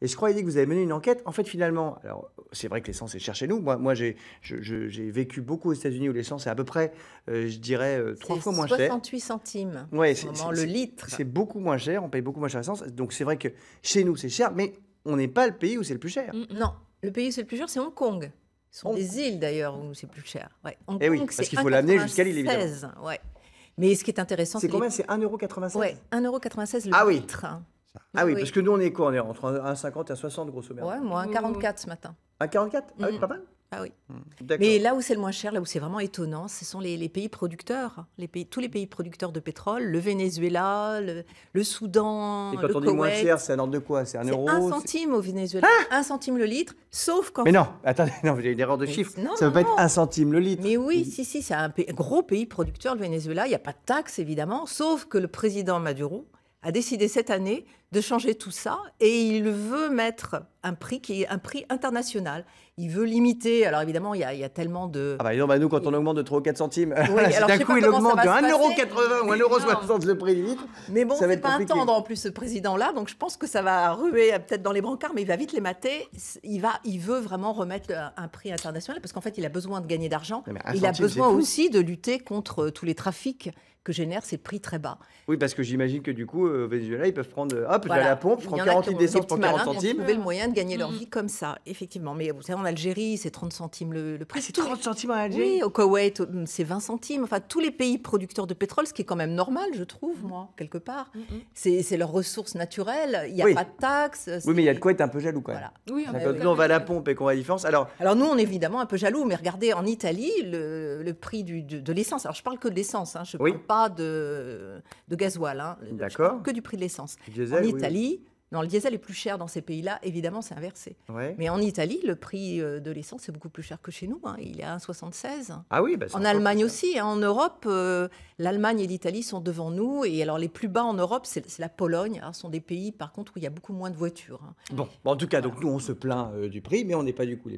Et je crois, Eddie, que vous avez mené une enquête. En fait, finalement, alors c'est vrai que l'essence est chère chez nous. Moi j'ai vécu beaucoup aux États-Unis où l'essence est à peu près, je dirais, 3 C'est fois moins cher. 68 centimes Ouais, en ce moment, le litre. c'est beaucoup moins cher. On paye beaucoup moins cher l'essence. Donc c'est vrai que chez nous, c'est cher, mais on n'est pas le pays où c'est le plus cher. Non, le pays où c'est le plus cher, c'est Hong Kong. Ce sont Hong des îles d'ailleurs où c'est plus cher. Ouais. Hong Eh oui, Kong, parce c'est qu'il faut l'amener jusqu'à l'île, évidemment. 1,96. Ouais. Mais ce qui est intéressant, C'est combien? C'est 1,96 €? Ouais, 1,96 € le Ah oui. litre. Ah oui, Oui. parce que nous, on est quoi? On est entre 1,50 et 1,60 grosso modo. Ouais, moi, 1,44 ce matin. 1,44? Ah oui, pas mal. Ah oui. D'accord. Mais là où c'est le moins cher, là où c'est vraiment étonnant, ce sont les pays producteurs, tous les pays producteurs de pétrole, le Venezuela, le Soudan, Et quand le on dit moins Koweït. cher, c'est un ordre de quoi? C'est 1 C'est euro? 1 centime au Venezuela, 1 centime le litre, sauf qu'en Mais non, attendez, non, vous avez une erreur de Mais chiffre. non, Ça ne non, peut pas être non. 1 centime le litre. Mais oui, si, c'est un gros pays producteur, le Venezuela. Il n'y a pas de taxes, évidemment, sauf que le président Maduro a décidé cette année de changer tout ça et il veut mettre un prix qui est un prix international. Il veut limiter. Alors évidemment, il y a tellement de... Ah bah non, bah nous, quand on augmente de 3 ou 4 centimes, Oui, alors, d'un je sais coup, pas il comment ça augmente va de se 1,80 € ou passer. 1,60 € le prix du litre. Mais bon, Ça va c'est être pas un compliqué. tendre en plus ce président-là, donc je pense que ça va ruer peut-être dans les brancards, mais il va vite les mater. Il veut vraiment remettre un prix international parce qu'en fait, il a besoin de gagner d'argent. Non, mais un Il a centime, besoin c'est fou. aussi de lutter contre tous les trafics que génèrent ces prix très bas. Oui, parce que j'imagine que du coup, au Venezuela, ils peuvent prendre, hop, je vais à Voilà. la pompe, je Il prends y en a 40 qui litres ont des d'essence pour petits 40 malins qui ont centimes. trouvé le moyen de gagner leur vie comme ça, effectivement. Mais vous savez, en Algérie, c'est 30 centimes le prix. Ah, c'est 30 centimes en Algérie? Oui, au Koweït, c'est 20 centimes. Enfin, tous les pays producteurs de pétrole, ce qui est quand même normal, je trouve, moi, quelque part. C'est leurs ressources naturelles. Il n'y a Oui. pas de taxes. Oui, mais il y a de quoi être un peu jaloux quand même. Voilà. Oui, Quand nous, on va à la pompe et qu'on va à la différence. Alors, Alors nous, on est évidemment un peu jaloux, mais regardez, en Italie, le prix de l'essence, alors je parle que de l'essence, hein, je ne Oui. parle pas de gasoil, hein, je D'accord. parle que du prix de l'essence. Le diesel, En oui. Italie, non, le diesel est plus cher dans ces pays-là, évidemment, c'est inversé. ouais. Mais en Italie, le prix de l'essence est beaucoup plus cher que chez nous, hein, il est à 1,76 €. Ah oui, bah, c'est En encore Allemagne plus cher. aussi, hein, en Europe, l'Allemagne et l'Italie sont devant nous. Et alors les plus bas en Europe, c'est la Pologne. Ce sont des pays, par contre, où il y a beaucoup moins de voitures. Hein. Bon, en tout cas, donc nous, on se plaint du prix, mais on n'est pas du coup les